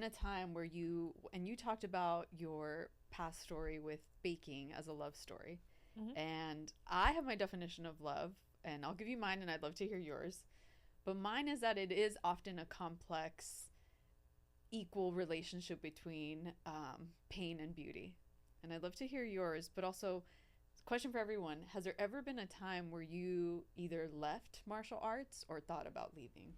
been a time where you talked about your past story with baking as a love story. Hmm. And I have my definition of love, and I'll give you mine, and I'd love to hear yours. But mine is that it is often a complex, equal relationship between pain and beauty. And I'd love to hear yours, but also, question for everyone: has there ever been a time where you either left martial arts or thought about leaving?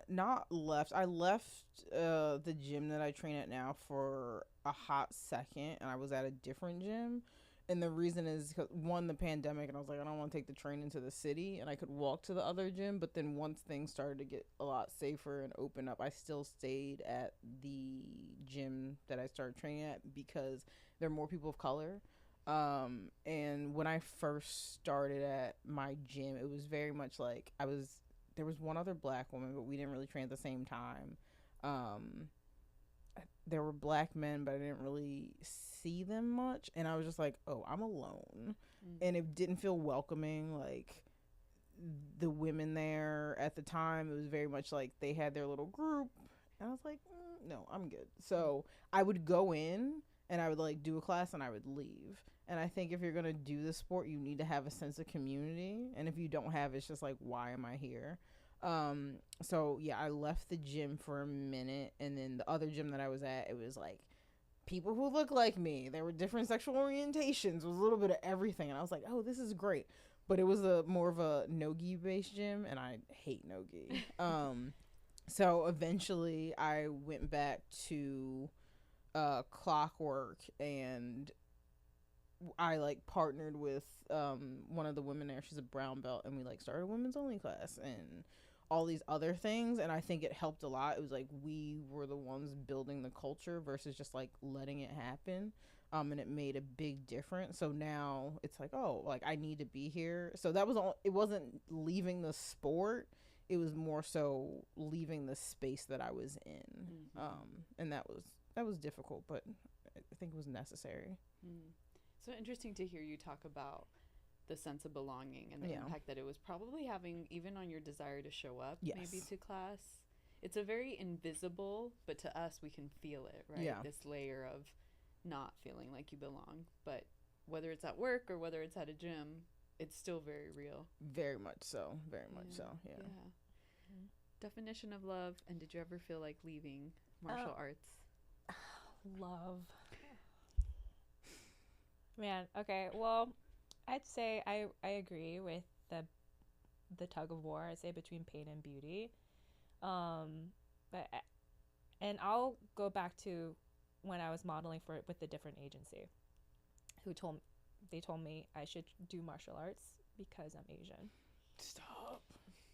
Not left. I left the gym that I train at now for a hot second, and I was at a different gym. And the reason is because one, the pandemic, and I was like, I don't want to take the train into the city, and I could walk to the other gym. But then once things started to get a lot safer and open up, I still stayed at the gym that I started training at because there are more people of color. And when I first started at my gym, it was very much like there was one other black woman, but we didn't really train at the same time. Um, there were black men, but I didn't really see them much, and I was just like, oh, I'm alone, Mm. and it didn't feel welcoming. Like the women there at the time, it was very much like they had their little group, and I was like, no, I'm good. So I would go in and I would like do a class and I would leave. And I think if you're gonna do the sport, you need to have a sense of community. And if you don't have, it's just like, why am I here? So yeah, I left the gym for a minute, and then the other gym that I was at, it was like people who look like me. There were different sexual orientations. It was a little bit of everything, and I was like, oh, this is great. But it was a more of a no-gi based gym, and I hate no-gi. So eventually, I went back to clockwork, and I like partnered with one of the women there. She's a brown belt, and we like started a women's only class and all these other things. And I think it helped a lot. It was like we were the ones building the culture versus just like letting it happen. And it made a big difference. So now it's like, oh, like I need to be here. So that was all. It wasn't leaving the sport. It was more so leaving the space that I was in. Mm-hmm. And that was difficult, but I think it was necessary. Mm. So interesting to hear you talk about the sense of belonging and the Yeah. impact that it was probably having even on your desire to show up maybe Yes. to class. It's a very invisible, but to us we can feel it, right? Yeah. This layer of not feeling like you belong. But whether it's at work or whether it's at a gym, it's still very real. Very much so. Very much Yeah. so. Yeah. Yeah. Definition of love, and did you ever feel like leaving martial arts? Love. Man, okay. Well, I'd say I agree with the tug of war. I'd say between pain and beauty. Um, but and I'll go back to when I was modeling for it with a different agency, who told they told me I should do martial arts because I'm Asian. Stop.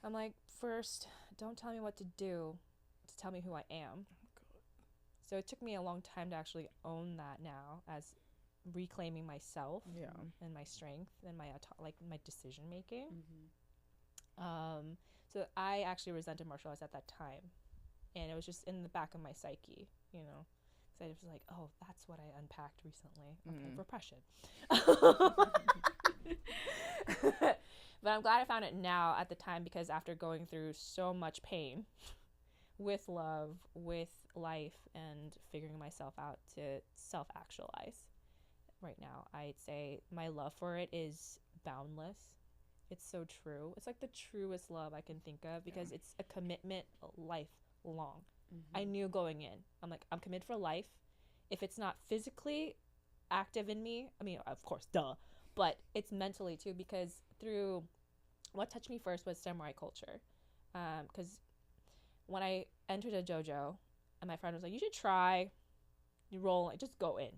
I'm like, first, don't tell me what to do, to tell me who I am. So it took me a long time to actually own that now as reclaiming myself Yeah. and my strength and like my decision making. Mm-hmm. So I actually resented martial arts at that time, and it was just in the back of my psyche, you know. So I was like, oh, that's what I unpacked recently. Okay, Mm. repression. But I'm glad I found it now at the time, because after going through so much pain with love, with life, and figuring myself out to self actualize right now, I'd say my love for it is boundless. It's so true. It's like the truest love I can think of, because Yeah. it's a commitment lifelong. Mm-hmm. I knew going in, I'm like, I'm committed for life. If it's not physically active in me, I mean, of course, duh, but it's mentally too, because through what touched me first was samurai culture. Because when I entered a dojo, and my friend was like, you should try, you roll, like, just go in.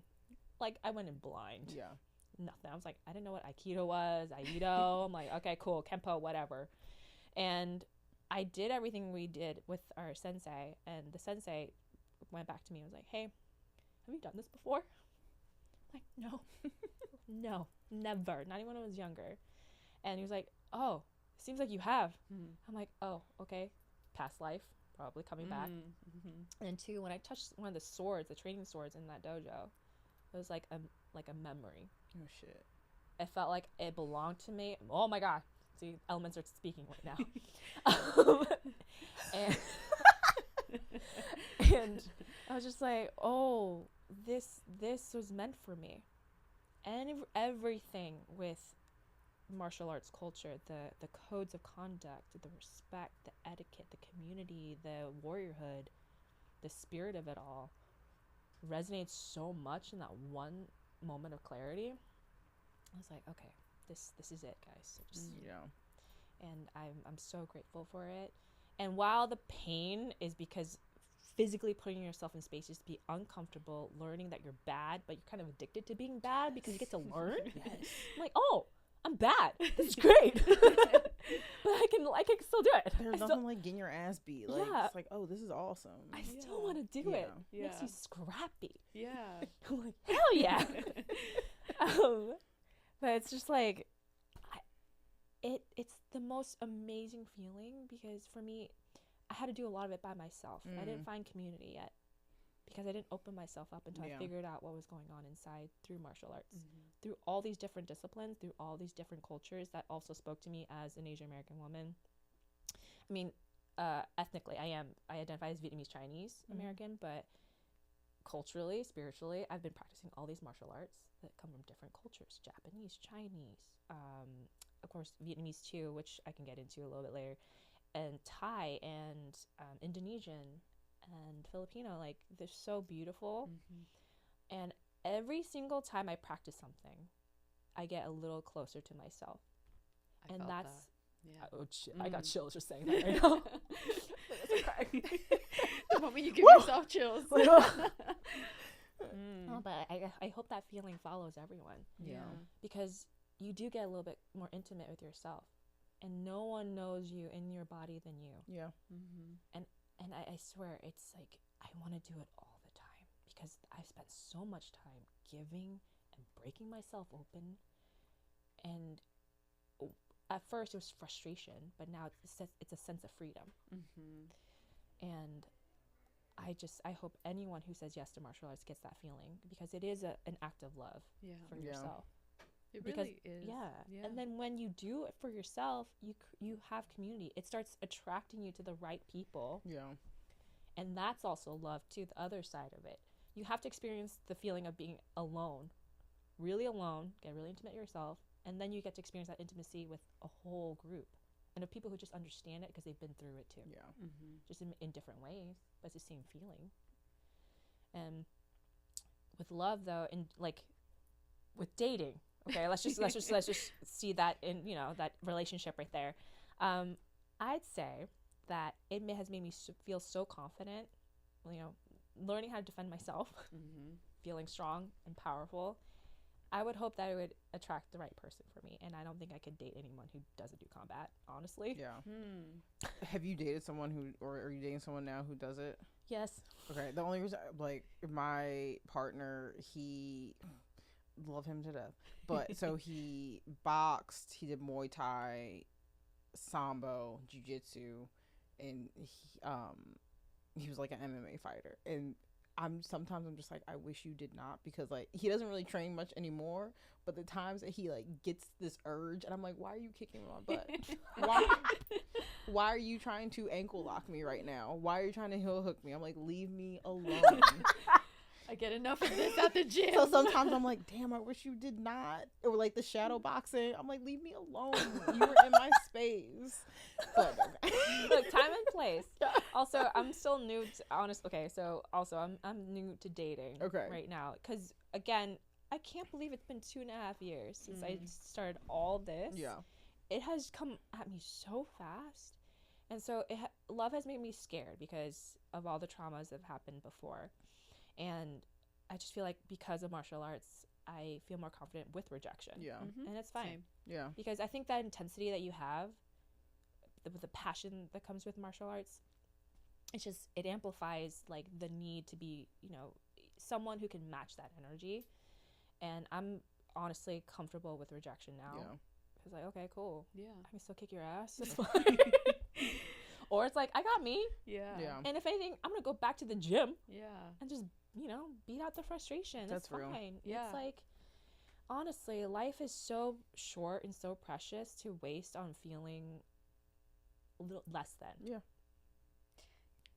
Like, I went in blind. Yeah. Nothing. I was like, I didn't know what Aikido was, Aikido. I'm like, okay, cool, Kempo, whatever. And I did everything we did with our sensei, and the sensei went back to me and was like, hey, have you done this before? I'm like, no, no, never. Not even when I was younger. And he was like, oh, seems like you have. Mm-hmm. I'm like, oh, okay, past life, probably coming back. Mm-hmm. And two, when I touched one of the swords, the training swords in that dojo, it was like a memory. Oh shit. It felt like it belonged to me. Oh my god. See, elements are speaking right now. And And I was just like, oh, this was meant for me. And everything with martial arts culture, the codes of conduct, the respect, the etiquette, the community, the warriorhood, the spirit of it all resonates so much in that one moment of clarity. I was like, okay, this is it, guys. So just, and I'm so grateful for it. And while the pain is because physically putting yourself in spaces to be uncomfortable, learning that you're bad, but you're kind of addicted to being bad because you get to learn. I'm like, oh, I'm bad. This is great. But I can still do it. There's nothing like getting your ass beat. Like, it's like, oh, this is awesome. I still want to do it. Yeah. Makes you scrappy. Yeah. I'm like, hell yeah. But it's just like, it's the most amazing feeling because for me, I had to do a lot of it by myself. I didn't find community yet because I didn't open myself up until I figured out what was going on inside through martial arts, through all these different disciplines, through all these different cultures that also spoke to me as an Asian American woman. I mean, ethnically, I identify as Vietnamese Chinese American, but culturally, spiritually, I've been practicing all these martial arts that come from different cultures: Japanese, Chinese, of course, Vietnamese too, which I can get into a little bit later, and Thai and Indonesian and Filipino. Like, they're so beautiful. And every single time I practice something, I get a little closer to myself. I felt that's that. oh shit, I got chills just saying that right now. The moment you give yourself chills. Oh, but I hope that feeling follows everyone. Because you do get a little bit more intimate with yourself, and no one knows you in your body than you. And I swear, it's like, I want to do it all the time because I've spent so much time giving and breaking myself open. And at first it was frustration, but now it's a sense of freedom. And I hope anyone who says yes to martial arts gets that feeling, because it is an act of love for yourself. It really is. And then when you do it for yourself, you have community. It starts attracting you to the right people. And that's also love too, the other side of it. You have to experience the feeling of being alone, really alone, get really intimate yourself, and then you get to experience that intimacy with a whole group and of people who just understand it because they've been through it too. Just in different ways, but it's the same feeling. And with love though, and like with dating, okay, let's just see that in, that relationship right there. I'd say that it has made me feel so confident, learning how to defend myself, feeling strong and powerful. I would hope that it would attract the right person for me, and I don't think I could date anyone who doesn't do combat, honestly. Have you dated someone or are you dating someone now who does it? Yes. Okay, the only reason, like, my partner, love him to death, but so he boxed, he did Muay Thai, Sambo, Jiu-Jitsu, and he was like an MMA fighter. And I'm just like, I wish you did not, because like he doesn't really train much anymore, but the times that he like gets this urge, and I'm like, why are you kicking my butt? Why are you trying to ankle lock me right now? Why are you trying to heel hook me? I'm like, leave me alone. I get enough of this at the gym. So sometimes I'm like, damn, I wish you did not. Or like the shadow boxing, I'm like, leave me alone. You were in my space. But okay. Look, time and place. Also, I'm still new to, okay, so also I'm new to dating right now, because again, I can't believe it's been 2.5 years since I started all this. It has come at me so fast, and so love has made me scared because of all the traumas that have happened before. And I just feel like because of martial arts, I feel more confident with rejection. And it's fine. Same. Because I think that intensity that you have, with the passion that comes with martial arts, it amplifies like the need to be, someone who can match that energy. And I'm honestly comfortable with rejection now. It's like, okay, cool. I can still kick your ass. It's fine. Or it's like, I got me. And if anything, I'm going to go back to the gym. And just, beat out the frustration. That's fine. Real. It's like, honestly, life is so short and so precious to waste on feeling a little less than.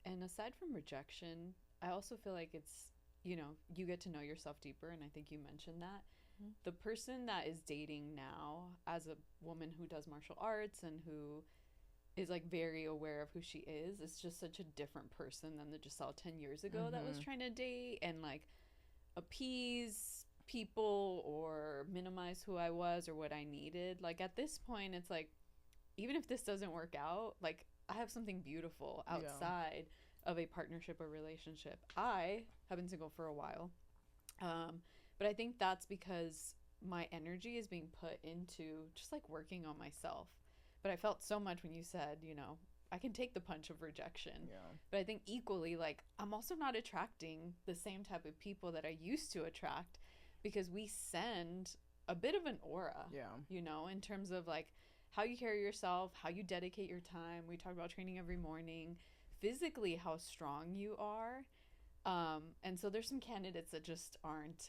And aside from rejection, I also feel like it's, you know, you get to know yourself deeper. And I think you mentioned that. Mhm. The person that is dating now, as a woman who does martial arts and who is like very aware of who she is just such a different person than the Giselle 10 years ago that was Mhm. trying to date and like appease people or minimize who I was or what I needed. Like at this point, it's like, even if this doesn't work out, like I have something beautiful Yeah. outside of a partnership or relationship. I have been single for a while. But I think that's because my energy is being put into just like working on myself. But I felt so much when you said, you know, I can take the punch of rejection. Yeah. But I think equally, like, I'm also not attracting the same type of people that I used to attract because we send a bit of an aura, Yeah. you know, in terms of like how you carry yourself, how you dedicate your time. We talk about training every morning, physically, how strong you are. And so there's some candidates that just aren't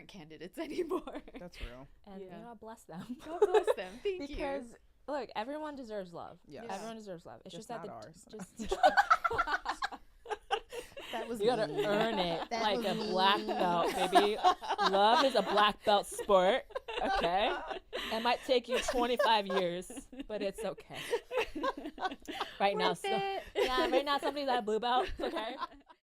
candidates anymore. That's real. And Yeah. you know, bless them. God bless them. Thank Because you. look, everyone deserves love. Yes. Yeah. Everyone deserves love. It's Just just, that not the, ours. just That was you gotta mean. earn it That like was a mean. black belt, baby. Love is a black belt sport. Okay, it might take you 25 years, but it's okay. Right now, Worth it. yeah, right now somebody's at a blue belt. It's okay.